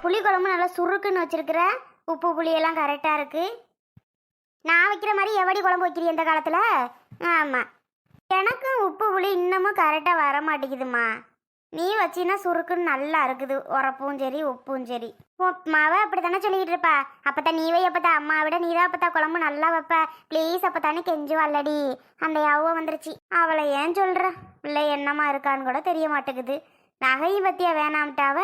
புளி குழம்பு நல்லா சுருக்குன்னு வச்சிருக்கிற. உப்பு புளியெல்லாம் கரெக்டாக இருக்கு. நான் வைக்கிற மாதிரி எவடி குழம்பு வைக்கிறீ இந்த காலத்தில்? ஆமாம், எனக்கும் உப்பு புளி இன்னமும் கரெக்டாக வர மாட்டேங்குதுமா. நீ வச்சின்னா சுருக்குன்னு நல்லா இருக்குது, உரப்பும் சரி உப்பும் சரி. மாவை அப்படி தானே சொல்லிக்கிட்டு இருப்பா. அப்போத்தான் நீ வை, அப்போத்தான் அம்மா விட நீ தான் அப்போத்தான் குழம்பு நல்லா வைப்ப, ப்ளீஸ் அப்போத்தானே கெஞ்சுவாள்ளடி. அந்த யாவும் வந்துருச்சு. அவளை ஏன் சொல்கிற? இல்லை என்னம்மா இருக்கான்னு கூட தெரிய மாட்டேங்குது. நகையும் பத்தியா வேணாம்ட்டாவ.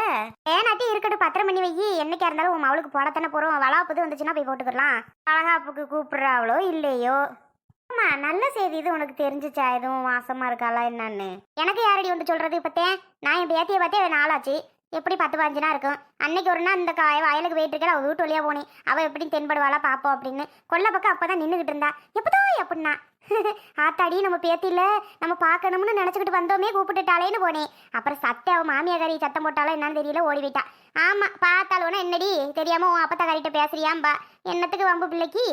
வேணாட்டி இருக்கட்டும், 10 மணி வை. என்னைக்கா இருந்தாலும் உன் அவளுக்கு போடத்தானே போகிறோம். வளாப்புது வந்துச்சுன்னா போய் போட்டுக்கலாம். அழகாப்புக்கு கூப்பிட்றாவளோ இல்லையோ. ஆமா, நல்ல செய்தி இது. உனக்கு தெரிஞ்சிச்சா எதுவும் மாசமா இருக்காளா என்னன்னு? எனக்கு யாரடி வந்து சொல்றது? இப்பத்தேன் நான் என் பேத்தியை பார்த்தே நாளாச்சு. எப்படி 10-15 நாள் இருக்கும். அன்னைக்கு ஒரு நாள் இந்த வயலுக்கு போயிட்டு இருக்கா, அவள் வீட்டு வழியா போனேன். அவள் எப்படி தென்படுவாளா பார்ப்போம் அப்படின்னு கொல்ல பக்கம் அப்பதான் நின்றுகிட்டு இருந்தா. எப்பதோ எப்படின்னா ஆத்தாடி நம்ம பேத்தியில நம்ம பார்க்கணும்னு நினச்சிக்கிட்டு வந்தோமே, கூப்பிட்டுட்டாலேன்னு போனேன். அப்புறம் அவள் மாமியாக்காரி சத்தம் போட்டாலும் என்னன்னு தெரியல, ஓடி போயிட்டா. ஆமா, பார்த்தாலும்னா என்னடி தெரியாம உன் அப்பத்தாக்காரிட்ட பேசுறியாம்பா. என்னத்துக்கு வம்பு பிள்ளைக்கு?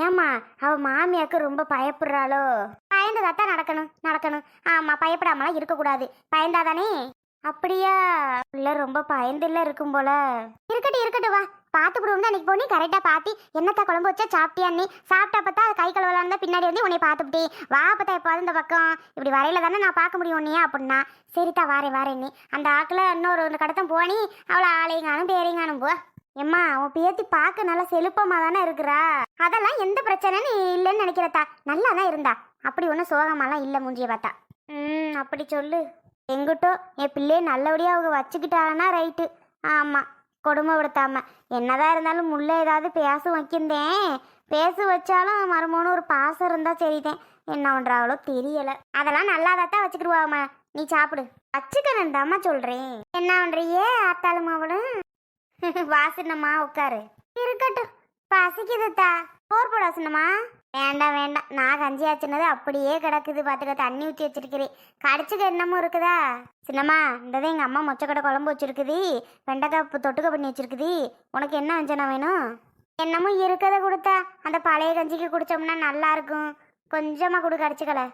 ஏம்மா அவள் மாமியாக்கு ரொம்ப பயப்படுறாளோ? பயந்ததாத்தான் நடக்கணும். ஆமா, பயப்படாமலாம் இருக்கக்கூடாது. பயந்தாதானே? அப்படியா? இல்லை ரொம்ப பயந்துல இருக்கும் போல. இருக்கட்டும் வா, பார்த்துக்கிடுவோம். அன்னைக்கு போனி கரெக்டாக பார்த்து என்னத்தா குழம்பு வச்சா சாப்பிட்டியா? நீ சாப்பிட்டப்பத்தா கை கழுவலான்னு தான் பின்னாடி வந்து உன்னை பார்த்துக்கிட்டே வா. அப்பத்தா எப்போது இந்த பக்கம் இப்படி வரையில தானே நான் பார்க்க முடியும் உன்னையா அப்படின்னா. சரித்தா வாரேன். நீ அந்த ஆக்கில் இன்னொரு கடத்தம் போனி அவளை ஆளையங்கானும் பேரையங்கானும் போ. எம்மா உன் பேத்தி பார்க்க நல்லா செலுப்பமாக தானே இருக்கிறா. அதெல்லாம் எந்த பிரச்சனைன்னு இல்லைன்னு நினைக்கிறதா. நல்லா தான் இருந்தா. அப்படி ஒன்றும் சோகமாலாம் இல்லை மூஞ்சியை பார்த்தா. அப்படி சொல்லு. எங்கிட்டோ என் பிள்ளையை நல்லபடியாக அவங்க வச்சுக்கிட்டாங்கன்னா ரைட்டு. ஆமாம், கொடுமைப்படுத்தாம. என்னதான் இருந்தாலும் முள்ள ஏதாவது பேச வைக்கிந்தேன். பேச வச்சாலும் மருமோன்னு ஒரு பாசம் இருந்தால் சரிதேன். என்ன பண்ணுறாவளோ தெரியலை. அதெல்லாம் நல்லாதான் வச்சுக்கிடுவாம்மா. நீ சாப்பிடு. வச்சுக்கணும் தாம்மா சொல்கிறேன். என்ன பண்ணுறியே ஆத்தாலும் அவளும்? வாசனம்மா உட்காரு. இருக்கட்டும், பசிக்குதுத்தா. போர் போட வாசனம்மா. வேண்டாம், நான் கஞ்சி ஆச்சுனது அப்படியே கிடக்குது. பார்த்துக்க, தண்ணி ஊற்றி வச்சிருக்கிறேன். கடிச்சுக்க என்னமும் இருக்குதா? சின்னம்மா இந்ததான் எங்கள் அம்மா மொச்சக்கடை குழம்பு வச்சிருக்குது, வெண்டைக்காய் தொட்டுக்க பண்ணி வச்சிருக்குது. உனக்கு என்ன வஞ்சனா வேணும்? என்னமும் இருக்கதை கொடுத்தா அந்த பழைய கஞ்சிக்கு குடித்தோம்னா நல்லா இருக்கும். கொஞ்சமாக கொடு, கடிச்சுக்கலை.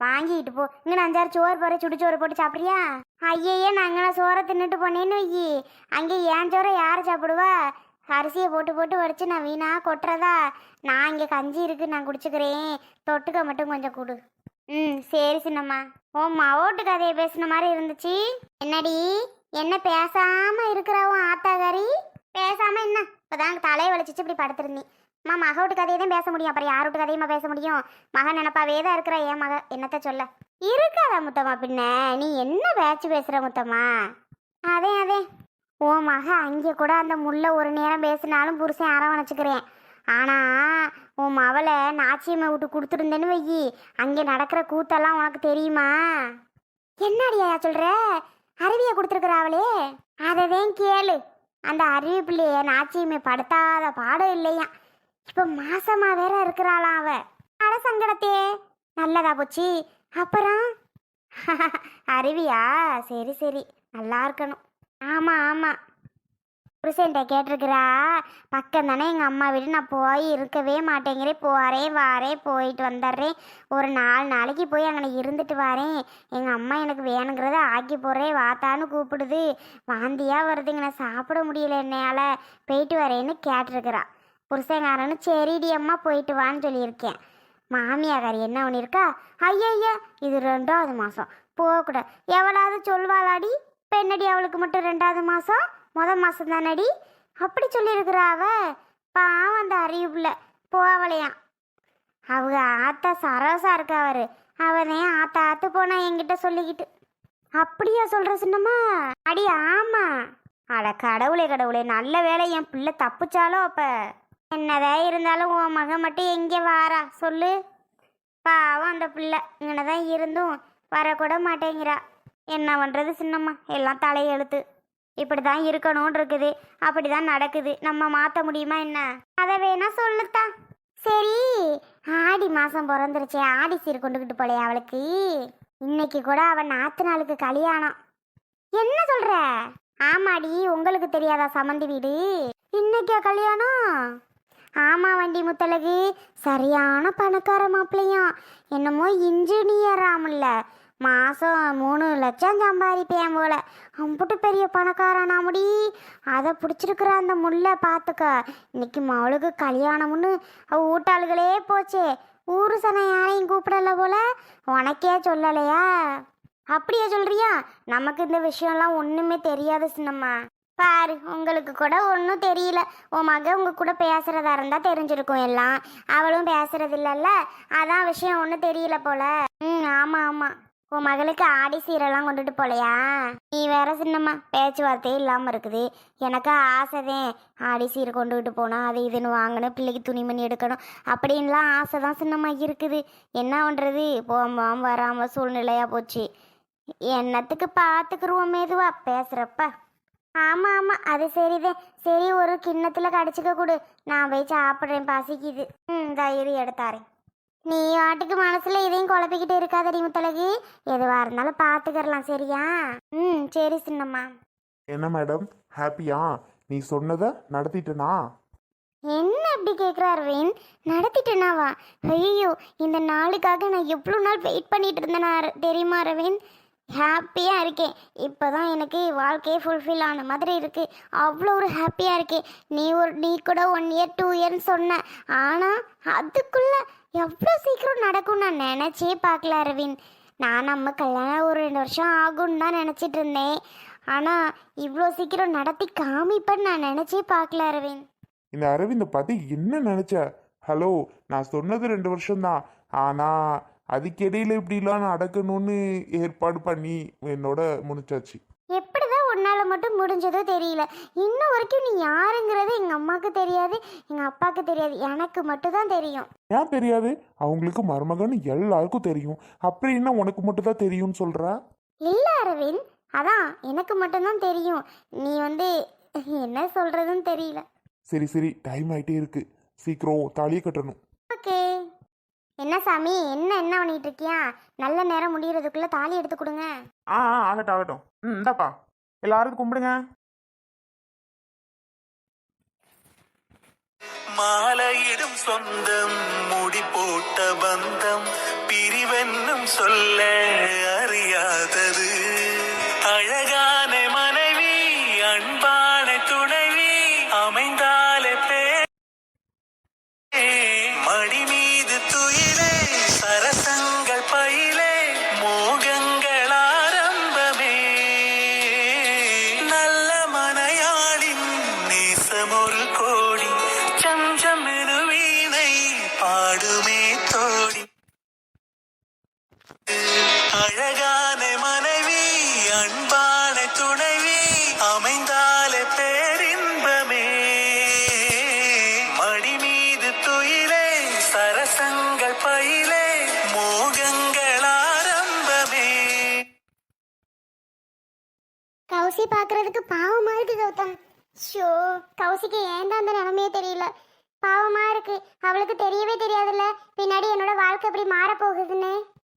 வாங்கிட்டு போ. இங்கே 5-6 சோறு போகிற, சுடுச்சோறு போட்டு சாப்பிட்றியா? ஐயே, நாங்கள் சோறை தின்னுட்டு போனேன்னு வையி, அங்கே ஏன் சோறை யாரை சாப்பிடுவா? அரிசியை போட்டு வடிச்சு நான் வீணா கொட்டுறதா? நான் இங்கே கஞ்சி இருக்கு, நான் குடிச்சுக்கிறேன். தொட்டுக்க மட்டும் கொஞ்சம் கொடு. சரி சின்னம்மா. ஓ மாவோட்டு கதையை பேசின மாதிரி இருந்துச்சு. என்னடி என்ன பேசாம இருக்கிறாவும் ஆத்தாகாரி? பேசாம என்ன, இப்போதான் தலையை வலிச்சிச்சு இப்படி படுத்திருந்தேன். அம்மா மகோட்டு கதையை தான் பேச முடியும், அப்புறம் யாரோட்டு கதையுமா பேச முடியும்? மகன் நினப்பாவே தான் இருக்கிற என் மக. என்னத்த சொல்ல இருக்காதா முத்தம்மா? பின்ன நீ என்ன பேச்சு பேசுகிற முத்தம்மா? அதே ஓ மக அங்கே கூட அந்த முள்ள ஒரு நேரம் பேசினாலும் புருஷன் அரவணைச்சிக்கிறேன். ஆனால் உன் மவளை நாச்சியம்மை விட்டு கொடுத்துருந்தேன்னு வையி, அங்கே நடக்கிற கூத்தெல்லாம் உனக்கு தெரியுமா? என்னடியா சொல்கிற? அருவியை கொடுத்துருக்குற அவளே, அதைதான் கேளு. அந்த அருவி பிள்ளைய நாச்சியம்மை படுத்தாத பாடம் இல்லையா? இப்போ மாசமாக வேற இருக்கிறாளாம் அவ. அட சங்கடத்தே, நல்லதா போச்சு. அப்புறம் அருவியா? சரி நல்லா இருக்கணும். ஆமாம் புருஷன்ட்ட கேட்டிருக்கிறா. பக்கம் தானே எங்கள் அம்மா வீடு, நான் போய் இருக்கவே மாட்டேங்கிறேன். வாரேன் போயிட்டு வந்துடுறேன். ஒரு 4 நாளைக்கு போய் அங்கே இருந்துட்டு வரேன். எங்கள் அம்மா எனக்கு வேணுங்கிறத ஆக்கி போடுறேன் வாத்தான்னு கூப்பிடுது. வாந்தியாக வருதுங்க, நான் சாப்பிட முடியல என்னால், போயிட்டு வரேன்னு கேட்டிருக்கிறா. புருஷங்காரன்னு சரிடி அம்மா போயிட்டு வான்னு சொல்லியிருக்கேன். மாமியாக்காரி என்ன பண்ணியிருக்கா? ஐயா இது 2வது மாதம் போகக்கூடாது. எவளாவது சொல்வாளாடி? பெண்ணடி அவளுக்கு மட்டும் 2வது மாதம், மொதல் மாதம் தானடி அப்படி சொல்லியிருக்கிறா அவ. பாவம் அந்த அறிவுல போவலையாம். அவங்க ஆத்தா சரோசா இருக்கா அவரு. அவனே ஆத்து போனா என்கிட்ட சொல்லிக்கிட்டு. அப்படியா சொல்ற சின்னம்மா? அடி ஆமா. அட கடவுளே நல்ல வேலை என் பிள்ளை தப்புச்சாலோ. அப்ப என்னதான் இருந்தாலும் உன் மகன் மட்டும் எங்கே வாரா சொல்லு? பாவம் அந்த பிள்ளை இங்கனதான் இருந்தும் வரக்கூட மாட்டேங்கிறா. என்ன பண்ணுறது சின்னம்மா, எல்லாம் தலையெழுத்து. இப்படி தான் இருக்கணும்னு இருக்குது, அப்படி தான் நடக்குது. நம்ம மாற்ற முடியுமா என்ன? அதை வேணா சொல்லுத்தா. சரி, ஆடி மாதம் பிறந்துருச்சே, ஆடி சீர் கொண்டுக்கிட்டு போலையா அவளுக்கு? இன்னைக்கு கூட அவன் நாத்து நாளுக்கு கல்யாணம். என்ன சொல்கிற? ஆமாடி, உங்களுக்கு தெரியாதா சம்மந்தி வீடு? இன்னைக்கா கல்யாணம்? ஆமாம் வண்டி முத்தழகு, சரியான பணக்கார மாப்பிள்ளையும். என்னமோ இன்ஜினியர் ஆமில்ல, மாதம் 3 லட்சம் சம்பாதிப்பேன் போல. அம்புட்டு பெரிய பணக்காரனா முடி. அதை பிடிச்சிருக்கிற அந்த முல்லை பார்த்துக்க. இன்னைக்கு மவளுக்கு கல்யாணம்னு அவ வீட்டாளுகளே போச்சே. ஊரு சனம் யாரையும் கூப்பிடல போல. உனக்கே சொல்லலையா? அப்படியே சொல்றியா? நமக்கு இந்த விஷயம்லாம் ஒன்றுமே தெரியாது சின்னம்மா. பாரு, உங்களுக்கு கூட ஒன்றும் தெரியல. உன் மக உங்க கூட பேசுறதா இருந்தா தெரிஞ்சிருக்கும் எல்லாம். அவளும் பேசுறது இல்லைல்ல, அதான் விஷயம் ஒன்றும் தெரியல போல. ஆமாம் ஆமாம். உன் மகளுக்கு ஆடி சீரெல்லாம் கொண்டுட்டு போலையா? நீ வேற சின்னம்மா, பேச்சுவார்த்தையே இல்லாமல் இருக்குது. எனக்கு ஆசைதான் ஆடி சீரை கொண்டுகிட்டு போனால் அது இதுன்னு வாங்கணும், பிள்ளைக்கு துணிமணி எடுக்கணும் அப்படின்லாம் ஆசை தான் சின்னம்மா இருக்குது. என்ன பண்ணுறது, போகாமல் வராமல் சூழ்நிலையாக போச்சு. என்னத்துக்கு பார்த்துக்குருவோம் மெதுவா பேசுகிறப்ப. ஆமாம் ஆமாம், அது சரிதான். சரி, ஒரு கிண்ணத்தில் கடிச்சிக்க கொடு, நான் போய் சாப்பிட்றேன், பசிக்குது. தயிர் எடுத்தாரேன். நீ வாட்டுக்கு மனசில் இதையும் குழப்பிக்கிட்டு இருக்காதடி முத்தழகு. எதுவாக இருந்தாலும் பார்த்துக்கிறலாம், சரியா? சரி சின்னம்மா. என்ன மேடம், ஹாப்பியா? நீ சொன்னதை நடத்திட்டனா? என்ன அப்படி கேட்குறாரு ரவீன்? நடத்திட்டேனாவா? ஐயோ, இந்த நாளுக்காக நான் எவ்வளோ நாள் வெயிட் பண்ணிட்டு இருந்தேனா தெரியுமா ரவீன்? ஹாப்பியாக இருக்கேன். இப்போ தான் எனக்கு வாழ்க்கையே ஃபுல்ஃபில் ஆன மாதிரி இருக்குது. அவ்வளோ ஒரு ஹாப்பியாக இருக்கேன். நீ கூட 1 இயர் 2 இயர்னு சொன்ன. ஆனால் அதுக்குள்ளே எவ்வளோ சீக்கிரம் நடக்கும் நான் நினச்சே பார்க்கல அரவிந்த். நான் நம்ம கல்யாணம் ஒரு 2 வருஷம் ஆகும்னு தான் நினச்சிட்டு இருந்தேன். ஆனால் இவ்வளோ சீக்கிரம் நடத்தி காமிப்பேன்னு நான் நினச்சே பார்க்கல அரவிந்த். இந்த அரவிந்தை பார்த்து என்ன நினச்ச? ஹலோ, நான் சொன்னது 2 வருஷம்தான். ஆனால் அதுக்கிடையில் இப்படிலாம் நடக்கணும்னு ஏற்பாடு பண்ணி என்னோட முடிச்சாச்சு. எப்படிதான் உன்னால மட்டும் முடிஞ்சதோ தெரியல. இன்னும் வரைக்கும் நீ யாருங்கிறது எங்கள் அம்மாவுக்கு தெரியாது, எங்கள் அப்பாவுக்கு தெரியாது, எனக்கு மட்டும் தான் தெரியும். ஏன் தெரியாது? அவங்களுக்கு மருமகன்னு எல்லாருக்கும் தெரியும். அப்படி என்ன உனக்கு மட்டும் தான் தெரியும்னு சொல்கிறா? இல்லை அரவிந்த், அதான் எனக்கு மட்டும்தான் தெரியும். நீ என்ன சொல்கிறதுன்னு தெரியல. சரி சரி, டைம் ஆகிட்டே இருக்கு, சீக்கிரம் தாலியை கட்டணும். ஓகே. என்ன சாமி, என்ன பண்ணிட்டு இருக்கியா? நல்ல நேரம் முடியறதுக்குள்ள தாலி எடுத்து கொடுங்க. ஆகட்டும் ஆகட்டும். இந்தாப்பா, எல்லாரும் கும்பிடுங்க. மாலையிடும் சொந்தம், முடி போட்ட பந்தம், பிரிவென்னும் சொல்ல அறியாதது. அழகான மனைவி, அன்பான துணைவி அமைந்தாலே மடி மீது துயிலே, சரசங்கள் பயிலே, மோகங்கள் ஆரம்பமே. நல்ல மனையாளின் நேசம் ஒரு கோடி, சஞ்சம் வீணை பாடுமே தோடி. அழகான மனைவி, அன்பான துணைவி அமைந்தாலே பேரின்பமே. மடி மீது துயிலே, சரசங்கள் பயிலே, மோகங்கள் ஆரம்பமே. கௌசி பார்க்கறதுக்கு பாவமா இருக்கு கௌதம். ஷோ, கௌசிக்கு ஏன் தான் அந்த நிலைமையே தெரியல. பாவமா இருக்கு. அவளுக்கு தெரியவே தெரியாதுல்ல பின்னாடி என்னோட வாழ்க்கை எப்படி மாறப்போகுதுன்னு.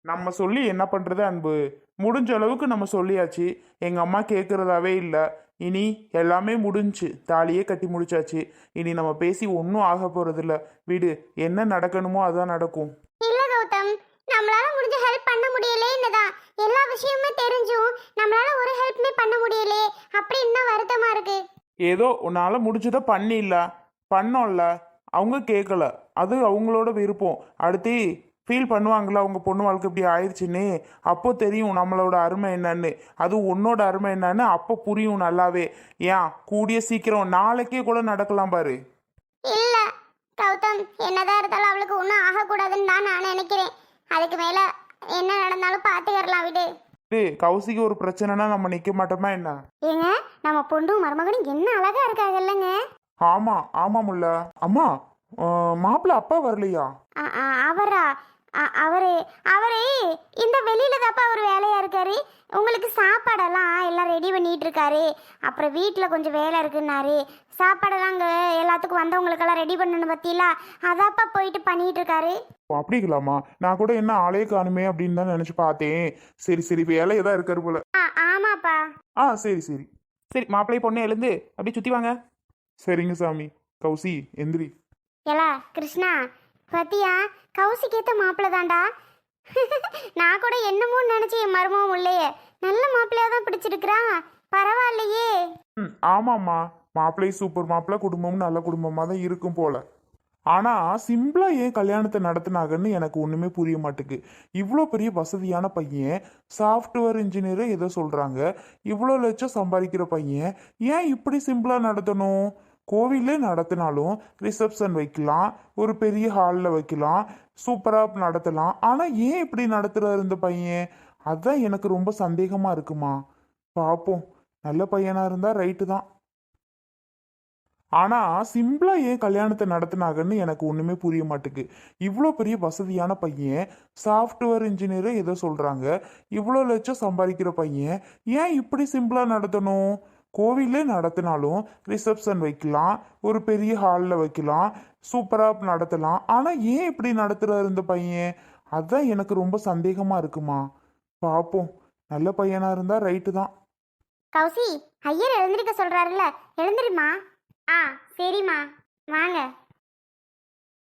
நம்ம சொல்லி என்ன பண்ணுறது அன்பு? முடிஞ்ச அளவுக்கு நம்ம சொல்லியாச்சு. எங்கள் அம்மா கேட்குறதாவே இல்லை. இனி எல்லாமே முடிஞ்சு, தாலியே கட்டி முடிச்சாச்சு. இனி நம்ம பேசி ஒன்றும் ஆக போகிறதில்ல. விடு, என்ன நடக்கணுமோ அதான் நடக்கும். இல்ல கௌதம், நம்மளால முடிஞ்ச ஹெல்ப் பண்ண முடியலே. என்னதான் எல்லா விஷயமுமே தெரிஞ்சும் நம்மளால ஒரு ஹெல்ப்மே பண்ண முடியலே. அப்படி இன்னும் வருத்தமா இருக்கு. ஏதோ உன்னால் முடிஞ்சதை பண்ணோம்ல. அவங்க கேட்கல, அது அவங்களோட விருப்பம். அடுத்து ஃபீல் பண்ணுவாங்களா அவங்க பொண்ணு வாழ்க்கை இப்படி ஆயிடுச்சுன்னு? அப்போ தெரியும் நம்மளோட அருமை என்னன்னு, அது உன்னோட அருமை என்னன்னு அப்போ புரியும் நல்லாவே. ஏன் கூடிய சீக்கிரம் நாளைக்கே கூட நடக்கலாம் பாரு. இல்ல கௌதம், என்னதான் இருந்தாலும் அவளுக்கு ஒன்றும் ஆகக்கூடாதுன்னு தான் நான் நினைக்கிறேன். அதுக்கு மேல என்ன நடந்தாலும் பார்த்துக்கிறலாம், விடு. கௌசிக்கு ஒரு பிரச்சனைனா நம்ம நிற்க மாட்டோமா என்ன? ஏங்க, நம்ம பொண்ணும் மருமகனும் என்ன அழகா இருக்காங்க இல்லைங்க? ஆமாமுல்ல. அம்மா, மாப்பிள்ள அப்பா வரலையா? அவரா? அவரு இந்த வெளியில தாப்பா அவர் வேலையா இருக்காரு. உங்களுக்கு சாப்பாடெல்லாம் எல்லாம் ரெடி பண்ணிட்டு இருக்காரு. அப்புறம் வீட்டில் கொஞ்சம் வேலை இருக்குன்னாரு. சாப்பாடெல்லாம் அங்கே எல்லாத்துக்கும் வந்தவங்களுக்கெல்லாம் ரெடி பண்ணணும் பத்தியில, அதாப்பா போயிட்டு பண்ணிட்டு இருக்காரு. அப்படிங்களாமா? நான் கூட என்ன ஆளே காணுமே அப்படின்னு தான் நினைச்சு பார்த்தேன். சரி சரி, வேலையை தான் இருக்காரு போல. ஆமாப்பா. சரி சரி சரி, மாப்பிள்ளை பொண்ணு எழுந்து அப்படி சுற்றி வாங்க. சரிங்க சாமி. கௌசி எந்திரி. ஏலா கிருஷ்ணா, பத்தியா கௌசிக்கு ஏற்ற மாப்பிள்ள தாண்டா. நான் கூட என்னமோ நினைச்சேன் என் மருமகம் இல்லையே, நல்ல மாப்பிள்ளையா தான் பிடிச்சிருக்கிறான், பரவாயில்லையே. ம் ஆமாம்மா, மாப்பிள்ளை சூப்பர் மாப்பிள்ளை, குடும்பமும் நல்ல குடும்பமாக தான் இருக்கும் போல. ஆனால் சிம்பிளாக ஏன் கல்யாணத்தை நடத்துனாங்கன்னு எனக்கு ஒன்றுமே புரிய மாட்டுக்கு. இவ்வளோ பெரிய வசதியான பையன், சாஃப்ட்வேர் இன்ஜினியரு ஏதோ சொல்கிறாங்க, இவ்வளோ லட்சம் சம்பாதிக்கிற பையன் ஏன் இப்படி சிம்பிளாக நடத்தணும்? கோவிலே நடத்தினாலும் ரிசப்ஷன் வைக்கலாம், ஒரு பெரிய ஹாலில் வைக்கலாம், சூப்பராக நடத்தலாம். ஆனால் ஏன் இப்படி நடத்துகிறார் இந்த பையன்? அதுதான் எனக்கு ரொம்ப சந்தேகமாக இருக்குமா. பார்ப்போம், நல்ல பையனாக இருந்தால் ரைட்டு தான். ஆனால் சிம்பிளாக ஏன் கல்யாணத்தை நடத்துனாங்கன்னு எனக்கு ஒன்றுமே புரிய மாட்டுக்கு. இவ்வளோ பெரிய வசதியான பையன், சாஃப்ட்வேர் இன்ஜினியரு ஏதோ சொல்கிறாங்க, இவ்வளோ லட்சம் சம்பாதிக்கிற பையன் ஏன் இப்படி சிம்பிளாக நடத்தணும்? கோவிலே நடத்தினாலும் ரிசப்ஷன் வைக்கலாம், ஒரு பெரிய ஹாலில் வைக்கலாம், சூப்பராக நடத்தலாம். ஆனால் ஏன் இப்படி நடத்துகிறார் இந்த பையன்? அதுதான் எனக்கு ரொம்ப சந்தேகமாக இருக்குமா. பார்ப்போம், நல்ல பையனாக இருந்தால் ரைட்டு தான். கௌசி, ஐயர் எழுந்திருக்க சொல்றாருல்ல, எழுந்திரிம்மா. ஆ சரிம்மா, வாங்க.